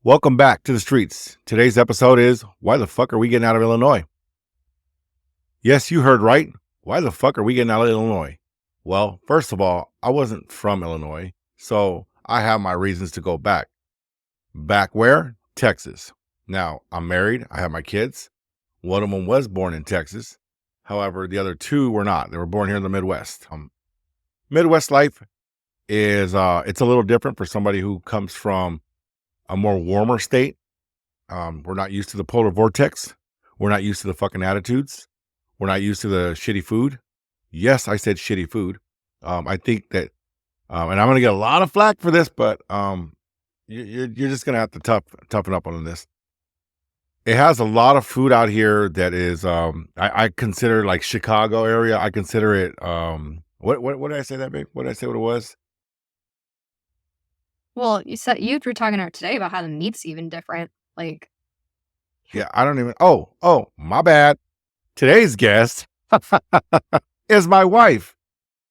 Welcome back to the streets. Today's episode is Why the fuck are we getting out of Illinois? Yes, you heard right. Why the fuck are we getting out of Illinois? Well, first of all, I wasn't from Illinois, so I have my reasons to go back. Back where? Texas. Now, I'm married, I have my kids. One of them was born in Texas. However, the other two were not. They were born here in the Midwest. Midwest life is it's a little different for somebody who comes from a more warmer state. We're not used to the polar vortex. We're not used to the fucking attitudes. We're not used to the shitty food. Yes, I said shitty food. I think that, and I'm going to get a lot of flack for this, but you're just going to have to toughen up on this. It has a lot of food out here that is, I consider like Chicago area. I consider it, what did I say that, babe? What did I say what it was? Well, you were talking about today about how the meat's even different. Like, Yeah, I don't even, my bad. Today's guest is my wife,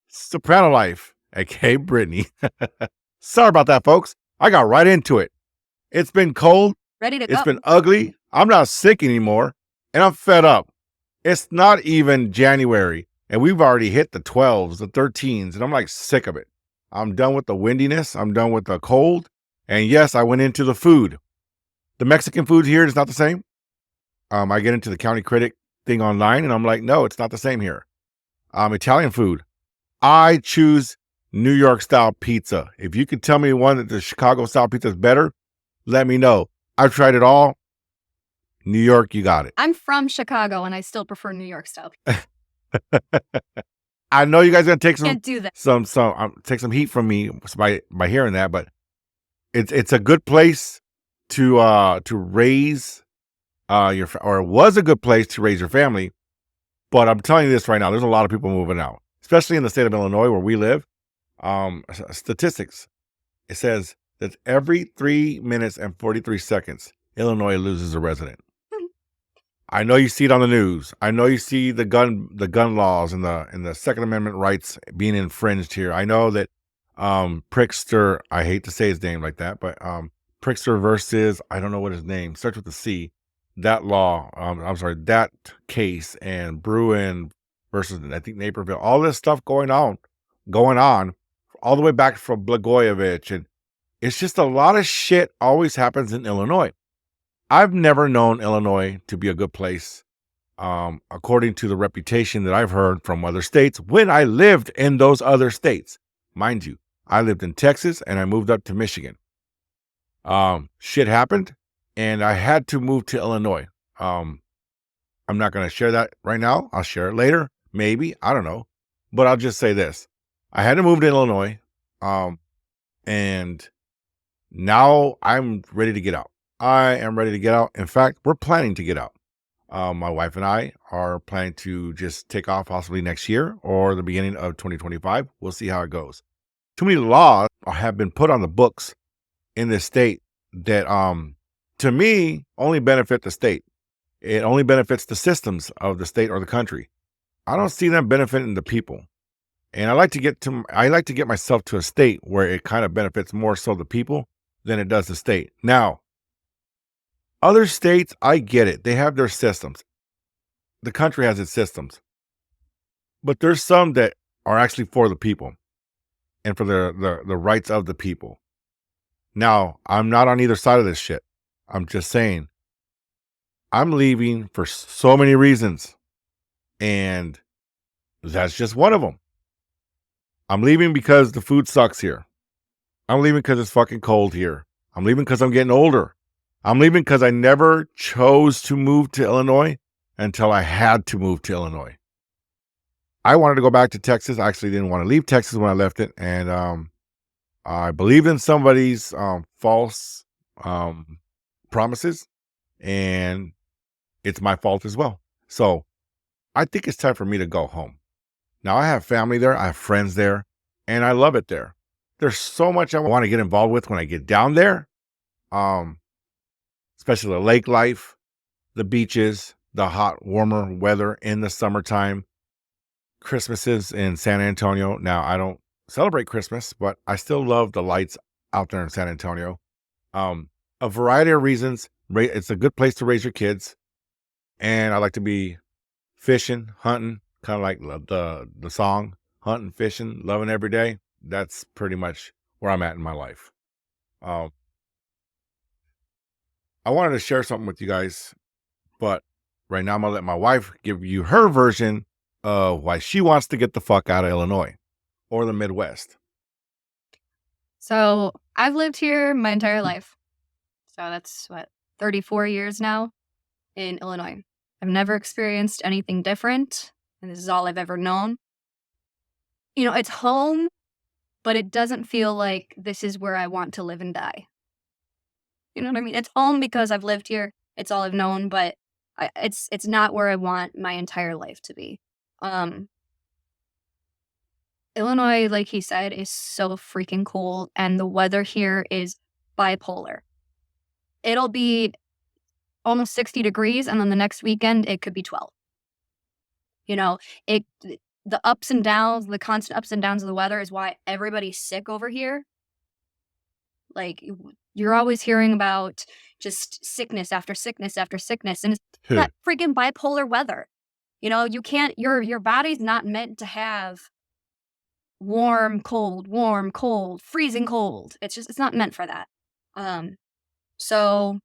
Soprano Life, aka Brittany. Sorry about that, folks. I got right into it. It's been cold. ready to It's go. been ugly. I'm not sick anymore, and I'm fed up. It's not even January, and we've already hit the 12s, the 13s, and I'm like sick of it. I'm done with the windiness. I'm done with the cold. And yes, I went into the food. The Mexican food here is not the same. I get into the County Critic thing online, and I'm like, no, it's not the same here. Italian food. I choose New York style pizza. If you could tell me one that the Chicago style pizza is better, let me know. I've tried it all. New York, you got it. I'm from Chicago, and I still prefer New York style. I know you guys are gonna take Can't do that. take some heat from me by hearing that, but it's a good place to raise or it was a good place to raise your family. But I'm telling you this right now, there's a lot of people moving out, especially in the state of Illinois where we live. Statistics, it says that every 3 minutes and 43 seconds, Illinois loses a resident. I know you see it on the news. I know you see the gun laws and the Second Amendment rights being infringed here. I know that Prickster, I hate to say his name like that, but Prickster versus, I don't know what his name starts with a C. That law, that case, and Bruin versus I think Naperville, all this stuff going on, all the way back from Blagojevich, and it's just a lot of shit always happens in Illinois. I've never known Illinois to be a good place, according to the reputation that I've heard from other states when I lived in those other states. Mind you, I lived in Texas and I moved up to Michigan. Shit happened and I had to move to Illinois. I'm not going to share that right now. I'll share it later. Maybe. I don't know. But I'll just say this. I had to move to Illinois. And now I'm ready to get out. I am ready to get out. In fact, we're planning to get out. My wife and I are planning to just take off possibly next year or the beginning of 2025. We'll see how it goes. Too many laws have been put on the books in this state that, to me, only benefit the state. It only benefits the systems of the state or the country. I don't see them benefiting the people. And I like to get myself to a state where it kind of benefits more so the people than it does the state. Now, other states, I get it. They have their systems. The country has its systems. But there's some that are actually for the people and for the rights of the people. Now, I'm not on either side of this shit. I'm just saying, I'm leaving for so many reasons. And that's just one of them. I'm leaving because the food sucks here. I'm leaving because it's fucking cold here. I'm leaving because I'm getting older. I'm leaving because I never chose to move to Illinois until I had to move to Illinois. I wanted to go back to Texas. I actually didn't want to leave Texas when I left it. And I believed in somebody's false promises. And it's my fault as well. So I think it's time for me to go home. Now, I have family there. I have friends there. And I love it there. There's so much I want to get involved with when I get down there. Especially the lake life, the beaches, the hot, warmer weather in the summertime, Christmases in San Antonio. Now, I don't celebrate Christmas, but I still love the lights out there in San Antonio. A variety of reasons. It's a good place to raise your kids, and I like to be fishing, hunting, kind of like the song, hunting, fishing, loving every day. That's pretty much where I'm at in my life. Um, I wanted to share something with you guys, but right now I'm gonna let my wife give you her version of why she wants to get the fuck out of Illinois or the Midwest. So I've lived here my entire life. So that's what, 34 years now in Illinois. I've never experienced anything different, and this is all I've ever known. It's home, but it doesn't feel like this is where I want to live and die. You know what I mean? It's home because I've lived here. It's all I've known, but it's not where I want my entire life to be. Um, Illinois, like he said, is so freaking cool, and the weather here is bipolar. It'll be almost 60 degrees, and then the next weekend it could be 12. You know, it the ups and downs, the constant ups and downs of the weather is why everybody's sick over here. Like you're always hearing about just sickness after sickness after sickness, and it's that freaking bipolar weather. You can't. Your body's not meant to have warm, cold, freezing cold. It's not meant for that. So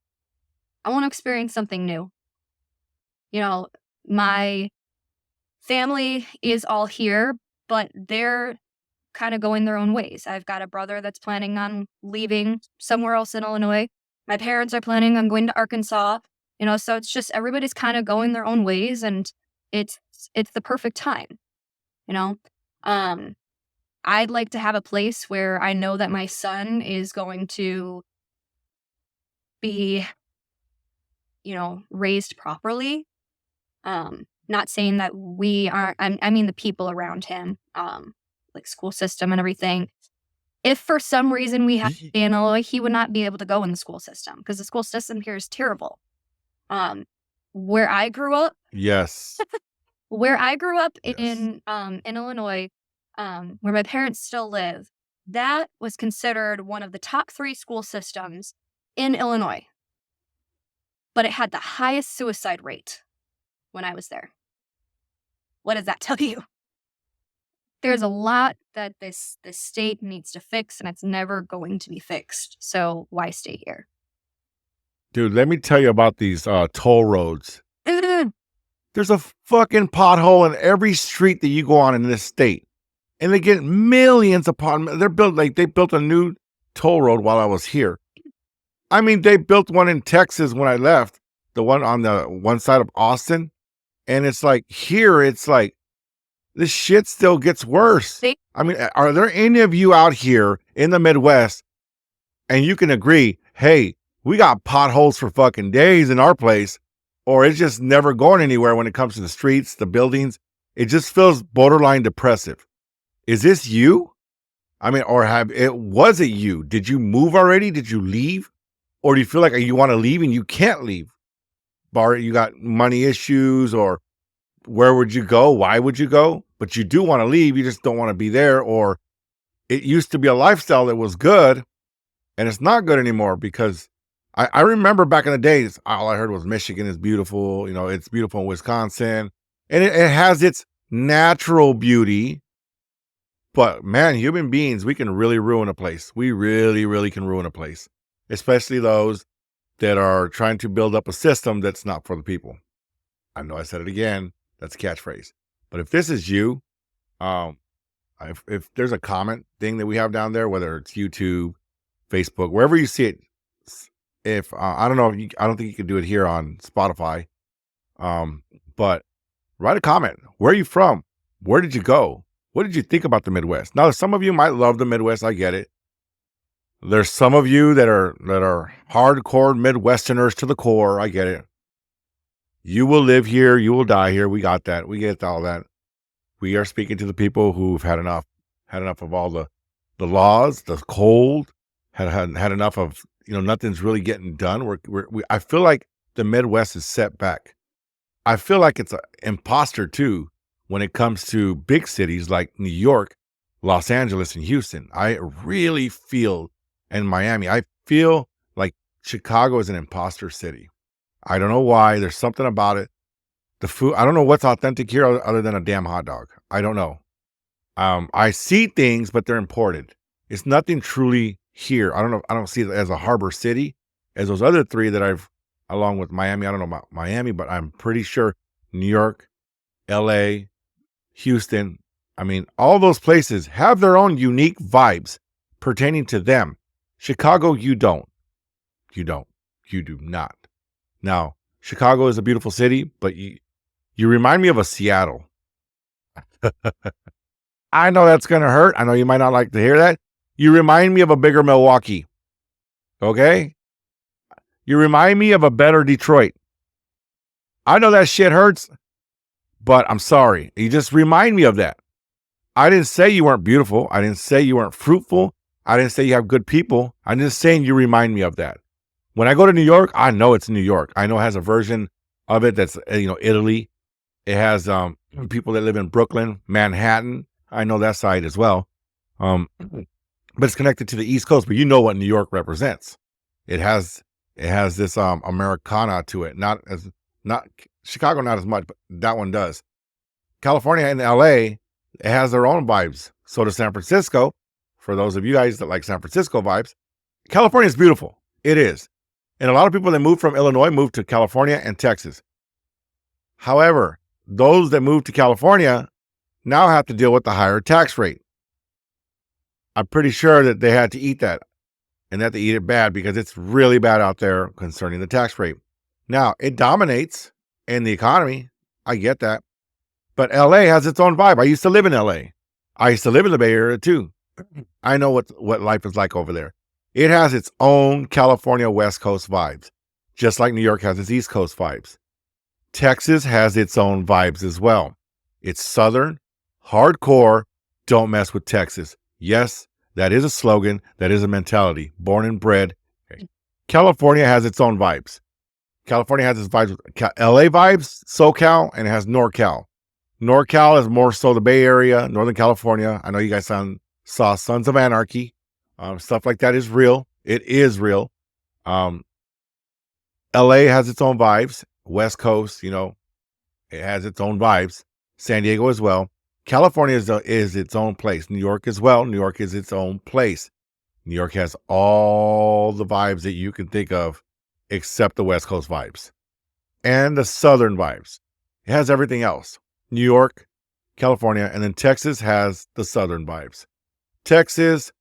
I want to experience something new. My family is all here, but they're kind of going their own ways. I've got a brother that's planning on leaving somewhere else in Illinois. My parents are planning on going to Arkansas. So it's just everybody's kind of going their own ways, and it's the perfect time. You know, um, I'd like to have a place where I know that my son is going to be, raised properly. Not saying that we are, I mean, the people around him, like school system and everything. If for some reason we have to be in Illinois, he would not be able to go in the school system because the school system here is terrible. Where I grew up, Yes. where I grew up Yes. in Illinois, where my parents still live, that was considered one of the top 3 school systems in Illinois. But it had the highest suicide rate when I was there. What does that tell you? There's a lot that this state needs to fix, and it's never going to be fixed. So why stay here? Dude, let me tell you about these toll roads. There's a fucking pothole in every street that you go on in this state. And they get millions upon they built a new toll road while I was here. I mean, they built one in Texas when I left, the one on the one side of Austin. And it's like here, it's like this shit still gets worse. I mean, are there any of you out here in the Midwest and you can agree, hey, we got potholes for fucking days in our place, or it's just never going anywhere when it comes to the streets, the buildings. It just feels borderline depressive. Is this you? I mean, or was it you? Did you move already? Did you leave? Or do you feel like you want to leave and you can't leave? You got money issues, or where would you go? Why would you go? But you do want to leave. You just don't want to be there. Or it used to be a lifestyle that was good and it's not good anymore because I remember back in the days, all I heard was Michigan is beautiful. It's beautiful in Wisconsin, and it has its natural beauty. But man, human beings, we can really ruin a place. We really, really can ruin a place, especially those that are trying to build up a system that's not for the people. I know I said it again. That's a catchphrase. But if this is you, if there's a comment thing that we have down there, whether it's YouTube, Facebook, wherever you see it, if I don't know if I don't think you can do it here on Spotify, but write a comment. Where are you from? Where did you go? What did you think about the Midwest? Now, some of you might love the Midwest. I get it. There's some of you that are hardcore Midwesterners to the core. I get it. You will live here. You will die here. We got that. We get all that. We are speaking to the people who've had enough of all the laws, the cold, had enough of, nothing's really getting done. I feel like the Midwest is set back. I feel like it's an imposter too when it comes to big cities like New York, Los Angeles, and Houston. I really feel, and Miami, I feel like Chicago is an imposter city. I don't know why. There's something about it. The food, I don't know what's authentic here other than a damn hot dog. I don't know. I see things, but they're imported. It's nothing truly here. I don't know. I don't see it as a harbor city as those other three that I've, along with Miami. I don't know about Miami, but I'm pretty sure New York, LA, Houston. I mean, all those places have their own unique vibes pertaining to them. Chicago, you don't. You don't. You do not. Now, Chicago is a beautiful city, but you remind me of a Seattle. I know that's going to hurt. I know you might not like to hear that. You remind me of a bigger Milwaukee. Okay? You remind me of a better Detroit. I know that shit hurts, but I'm sorry. You just remind me of that. I didn't say you weren't beautiful. I didn't say you weren't fruitful. I didn't say you have good people. I'm just saying you remind me of that. When I go to New York, I know it's New York. I know it has a version of it that's, Italy. It has people that live in Brooklyn, Manhattan. I know that side as well. But it's connected to the East Coast, but you know what New York represents. It has this Americana to it. Not Chicago, not as much, but that one does. California and LA, it has their own vibes. So does San Francisco. For those of you guys that like San Francisco vibes, California is beautiful. It is. And a lot of people that move from Illinois move to California and Texas. However, those that move to California now have to deal with the higher tax rate. I'm pretty sure that they had to eat that, and that they eat it bad because it's really bad out there concerning the tax rate. Now, it dominates in the economy. I get that. But LA has its own vibe. I used to live in LA. I used to live in the Bay Area too. I know what life is like over there. It has its own California West Coast vibes, just like New York has its East Coast vibes. Texas has its own vibes as well. It's Southern, hardcore, don't mess with Texas. Yes, that is a slogan. That is a mentality. Born and bred. Okay. California has its own vibes. California has its vibes. LA vibes, SoCal, and it has NorCal. NorCal is more so the Bay Area, Northern California. I know you guys saw Sons of Anarchy. Stuff like that is real. It is real. LA has its own vibes. West Coast, it has its own vibes. San Diego as well. California is its own place. New York as well. New York is its own place. New York has all the vibes that you can think of except the West Coast vibes and the Southern vibes. It has everything else. New York, California, and then Texas has the Southern vibes. Texas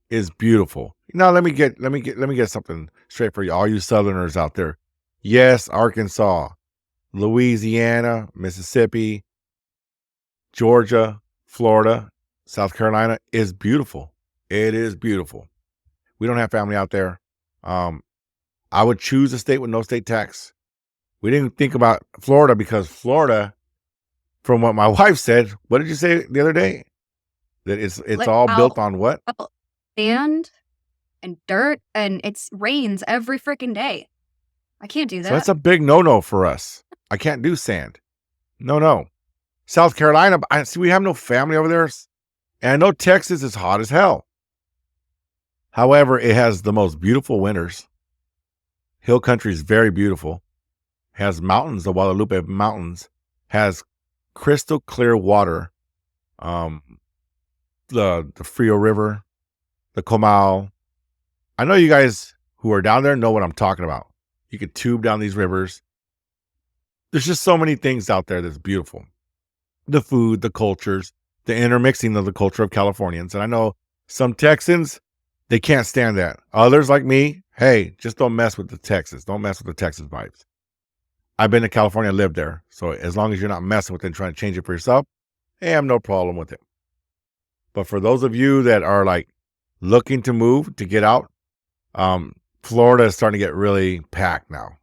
is beautiful. Now let me get something straight for you, all you Southerners out there. Yes, Arkansas, Louisiana, Mississippi, Georgia, Florida, South Carolina is beautiful. It is beautiful. We don't have family out there. I would choose a state with no state tax. We didn't think about Florida because Florida, from what my wife said, what did you say the other day? That it's all built on what? Sand and dirt, and it rains every freaking day. I can't do that. So that's a big no-no for us. I can't do sand. No. South Carolina, I see we have no family over there. And I know Texas is hot as hell. However, it has the most beautiful winters. Hill country is very beautiful. Has mountains, the Guadalupe Mountains. Has crystal clear water. The Frio River, the Comal. I know you guys who are down there know what I'm talking about. You could tube down these rivers. There's just so many things out there that's beautiful. The food, the cultures, the intermixing of the culture of Californians. And I know some Texans, they can't stand that. Others like me, hey, just don't mess with the Texas. Don't mess with the Texas vibes. I've been to California, lived there. So as long as you're not messing with it and trying to change it for yourself, hey, I have no problem with it. But for those of you that are like looking to move, to get out, Florida is starting to get really packed now.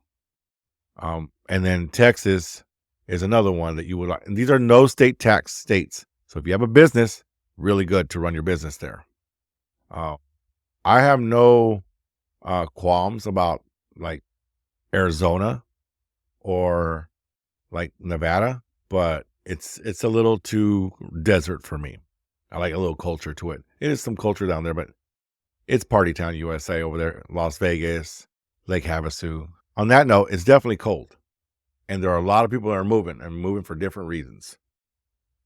And then Texas is another one that you would like. And these are no state tax states. So if you have a business, really good to run your business there. I have no qualms about like Arizona or like Nevada, but it's a little too desert for me. I like a little culture to it. It is some culture down there, but it's Party Town USA over there. Las Vegas, Lake Havasu. On that note, it's definitely cold. And there are a lot of people that are moving and moving for different reasons.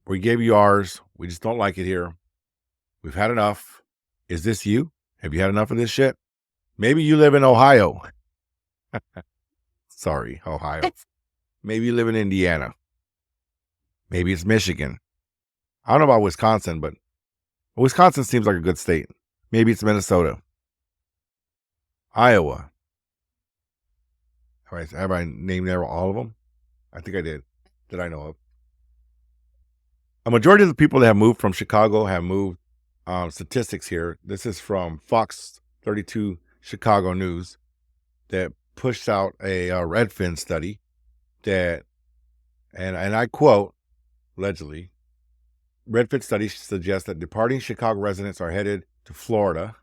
We gave you ours. We just don't like it here. We've had enough. Is this you? Have you had enough of this shit? Maybe you live in Ohio. Sorry, Ohio. Maybe you live in Indiana. Maybe it's Michigan. I don't know about Wisconsin, but Wisconsin seems like a good state. Maybe it's Minnesota. Iowa. Have I named all of them? I think I did, that I know of. A majority of the people that have moved from Chicago have moved. Statistics here. This is from Fox 32 Chicago News that pushed out a Redfin study that, and I quote, allegedly, Redfin study suggests that departing Chicago residents are headed to Florida,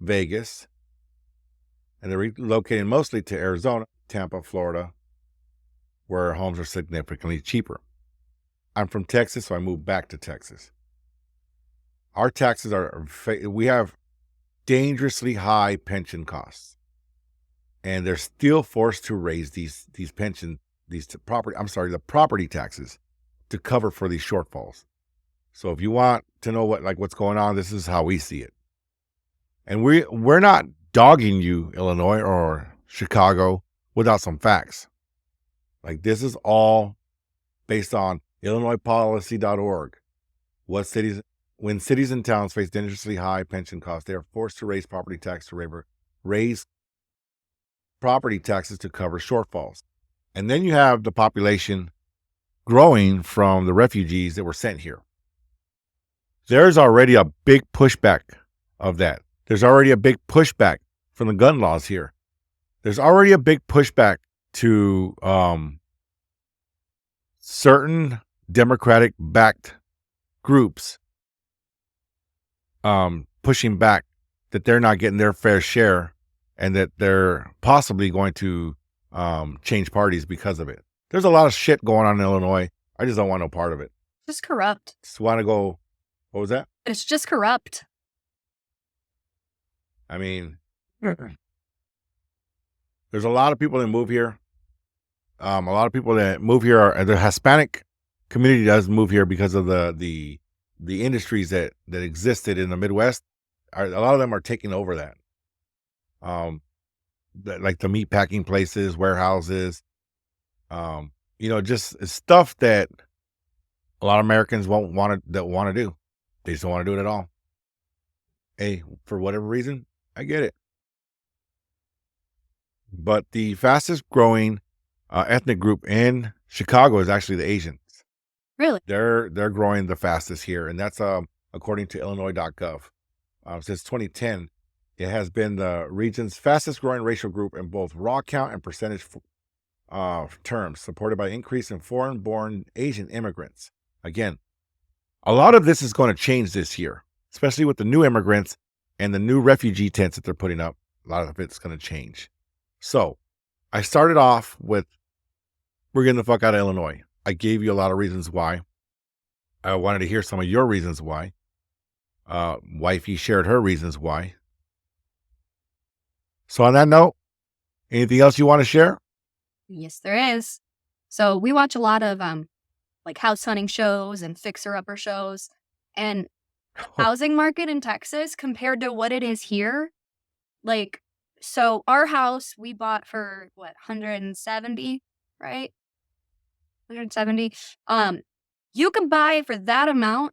Vegas, and they're relocating mostly to Arizona, Tampa, Florida, where homes are significantly cheaper. I'm from Texas, so I moved back to Texas. Our taxes we have dangerously high pension costs, and they're still forced to raise the property taxes to cover for these shortfalls. So if you want to know what's going on, this is how we see it. And we're not dogging you, Illinois or Chicago, without some facts. Like, this is all based on IllinoisPolicy.org. When cities and towns face dangerously high pension costs, they are forced to raise property tax to raise property taxes to cover shortfalls. And then you have the population growing from the refugees that were sent here. There's already a big pushback of that. There's already a big pushback from the gun laws here. There's already a big pushback to certain Democratic-backed groups pushing back that they're not getting their fair share and that they're possibly going to change parties because of it. There's a lot of shit going on in Illinois. I just don't want no part of it. Just corrupt. Just want to go, what was that? It's just corrupt. I mean, there's a lot of people that move here. A lot of people that move here the Hispanic community does move here because of the industries that existed in the Midwest. A lot of them are taking over that. Like the meat packing places, warehouses, just stuff that a lot of Americans want to do. They just don't want to do it at all. Hey, for whatever reason, I get it. But the fastest growing ethnic group in Chicago is actually the Asians. Really? They're growing the fastest here, and that's according to Illinois.gov. Since 2010, it has been the region's fastest growing racial group in both raw count and percentage terms, supported by increase in foreign-born Asian immigrants. Again, a lot of this is going to change this year, especially with the new immigrants and the new refugee tents that they're putting up. A lot of it's going to change. So I started off with, we're getting the fuck out of Illinois. I gave you a lot of reasons why. I wanted to hear some of your reasons why. Wifey shared her reasons why. So on that note, anything else you want to share? Yes, there is. So we watch a lot of house hunting shows and fixer-upper shows, and the housing market in Texas compared to what it is here, so our house we bought for 170, right? 170. You can buy for that amount,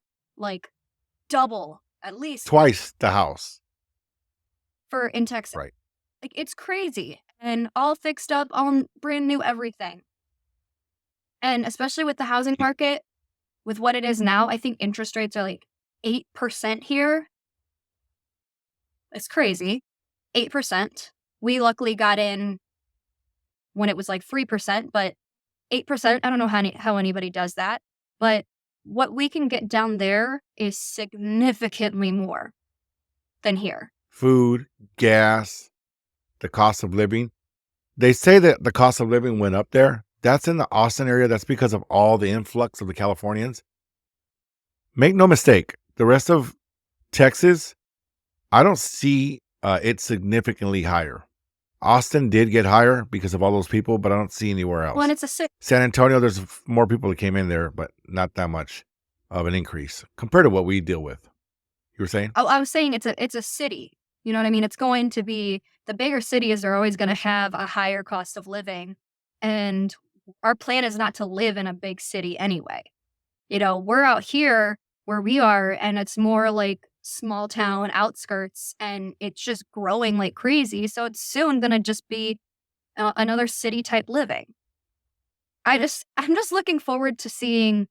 double, at least Twice the house. in Texas. Right. It's crazy. And all fixed up, all brand new everything. And especially with the housing market, with what it is now, I think interest rates are 8% here. It's crazy. 8%. We luckily got in when it was 3%, but 8%, I don't know how anybody does that. But what we can get down there is significantly more than here. Food, gas, the cost of living. They say that the cost of living went up there. That's in the Austin area. That's because of all the influx of the Californians. Make no mistake, the rest of Texas, I don't see it significantly higher. Austin did get higher because of all those people, but I don't see anywhere else. Well, and it's a city. San Antonio, there's more people that came in there, but not that much of an increase compared to what we deal with. You were saying? Oh, I was saying it's a city. You know what I mean? It's going to be the bigger cities are always going to have a higher cost of living, and our plan is not to live in a big city anyway. You know, we're out here where we are, and it's more like small town outskirts, and it's just growing like crazy. So it's soon going to just be another city type living. I'm just looking forward to seeing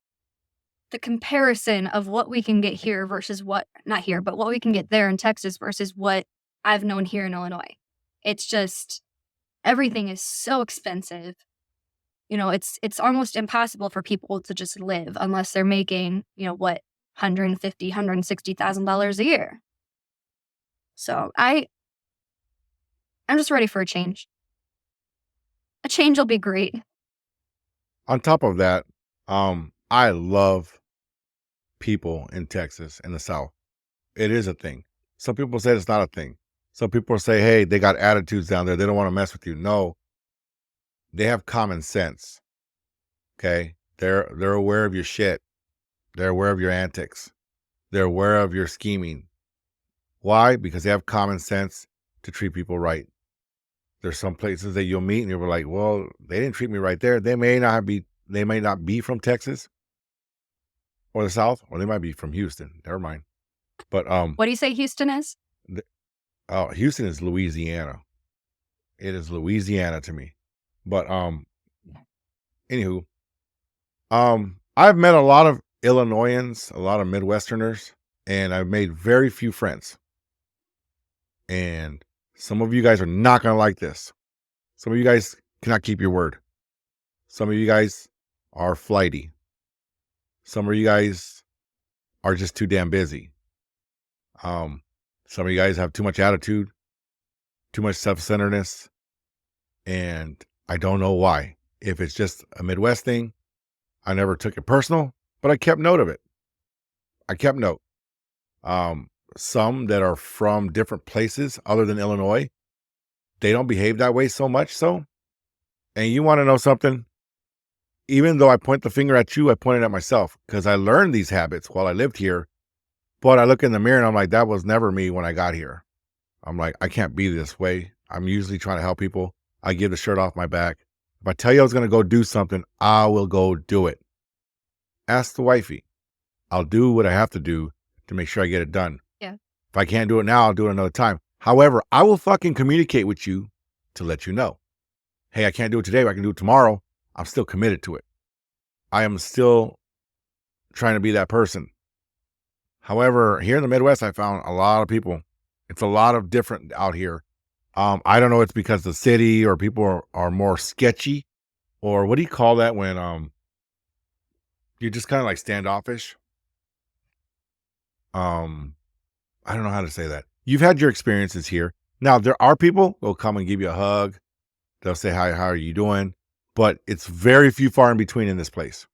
the comparison of what we can get here versus what not here, but what we can get there in Texas versus what I've known here in Illinois. It's just everything is so expensive. You know, it's almost impossible for people to just live unless they're making, you know, what, $160,000 a year. So I'm just ready for a change. A change will be great. On top of that, I love people in Texas and the South. It is a thing. Some people say it's not a thing. Some people say, hey, they got attitudes down there. They don't want to mess with you. No, they have common sense. Okay. They're aware of your shit. They're aware of your antics. They're aware of your scheming. Why? Because they have common sense to treat people right. There's some places that you'll meet and you're like, well, they didn't treat me right there. They may not be from Texas or the South, or they might be from Houston. Never mind. But What do you say Houston is? Houston is Louisiana. It is Louisiana to me. But anywho, I've met a lot of Illinoisans, a lot of Midwesterners, and I've made very few friends. And some of you guys are not going to like this. Some of you guys cannot keep your word. Some of you guys are flighty. Some of you guys are just too damn busy. Some of you guys have too much attitude, too much self-centeredness, and I don't know why. If it's just a Midwest thing, I never took it personal, but I kept note of it. I kept note. Some that are from different places other than Illinois, they don't behave that way so much so. And you want to know something? Even though I point the finger at you, I pointed at myself because I learned these habits while I lived here. But I look in the mirror and I'm like, that was never me when I got here. I'm like, I can't be this way. I'm usually trying to help people. I give the shirt off my back. If I tell you I was going to go do something, I will go do it. Ask the wifey. I'll do what I have to do to make sure I get it done. Yeah. If I can't do it now, I'll do it another time. However, I will fucking communicate with you to let you know. Hey, I can't do it today, but I can do it tomorrow. I'm still committed to it. I am still trying to be that person. However, here in the Midwest, I found a lot of people. It's a lot of different out here. I don't know if it's because the city or people are more sketchy, or what do you call that when you're just kind of like standoffish? I don't know how to say that. You've had your experiences here. Now, there are people who will come and give you a hug. They'll say, hi, how are you doing? But it's very few far in between in this place.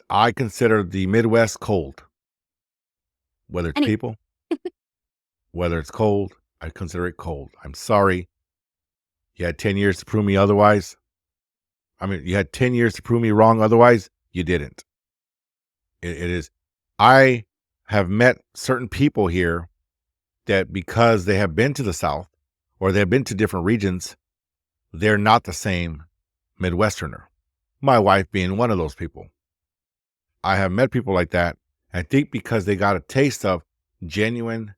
I consider the Midwest cold. Whether it's people, whether it's cold, I consider it cold. I'm sorry. You had 10 years to prove me otherwise. I mean, you had 10 years to prove me wrong otherwise. You didn't. It is. I have met certain people here that because they have been to the South or they have been to different regions, they're not the same Midwesterner. My wife being one of those people. I have met people like that. I think because they got a taste of genuine,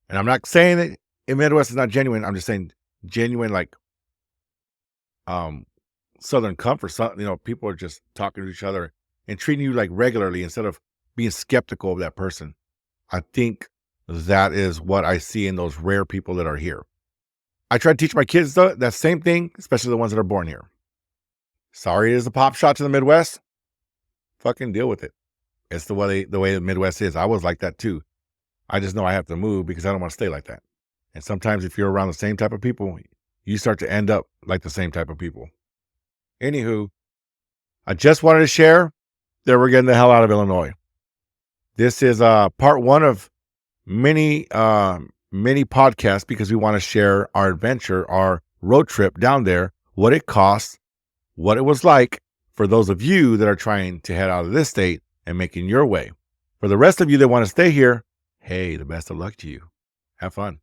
and I'm not saying that in Midwest is not genuine. I'm just saying genuine, like Southern comfort. People are just talking to each other and treating you like regularly instead of being skeptical of that person. I think that is what I see in those rare people that are here. I try to teach my kids that same thing, especially the ones that are born here. Sorry, it is a pop shot to the Midwest. Fucking deal with it. It's the way the Midwest is. I was like that too. I just know I have to move because I don't want to stay like that. And sometimes if you're around the same type of people, you start to end up like the same type of people. Anywho, I just wanted to share that we're getting the hell out of Illinois. This is part one of many podcasts because we want to share our adventure, our road trip down there, what it costs, what it was like for those of you that are trying to head out of this state and making your way. For the rest of you that want to stay here, hey, the best of luck to you. Have fun.